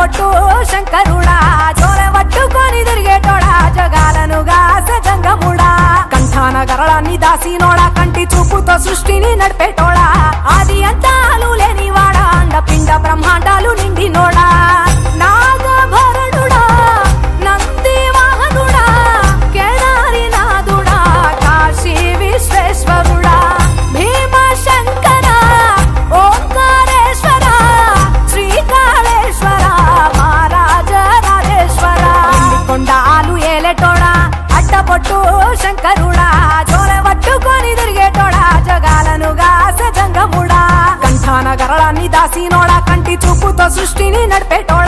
అడ్డబొట్టు శంకరుడా జోలె పట్టుకొని తిరిగేటోడా జగాలను గాస జంగముడా కంఠాన గరళాన్ని దాసినోడా కంటి చూపుతో సృష్టిని నడిపేటోడా ఆది అంతాలు లేనివాడా అండపిండ బ్రహ్మాండాలు నిండినోడా నాగభరణుడా నంది వాహనుడా కేదారి నాథుడా కాశీ విశ్వేశ్వరుడా భీమ శంకర ఓంకారేశ్వర శ్రీకాళేశ్వర మహారాజ రాజేశ్వర కొండాలు ఏలేటోడా అడ్డబొట్టు శంకరుడా జోలె పట్టుకొని తిరిగేటోడా జగాలను గాస జంగముడా కంఠాన గరళాన్ని దాసినోడా కంటి చూపుతో సృష్టిని నడిపేటోడా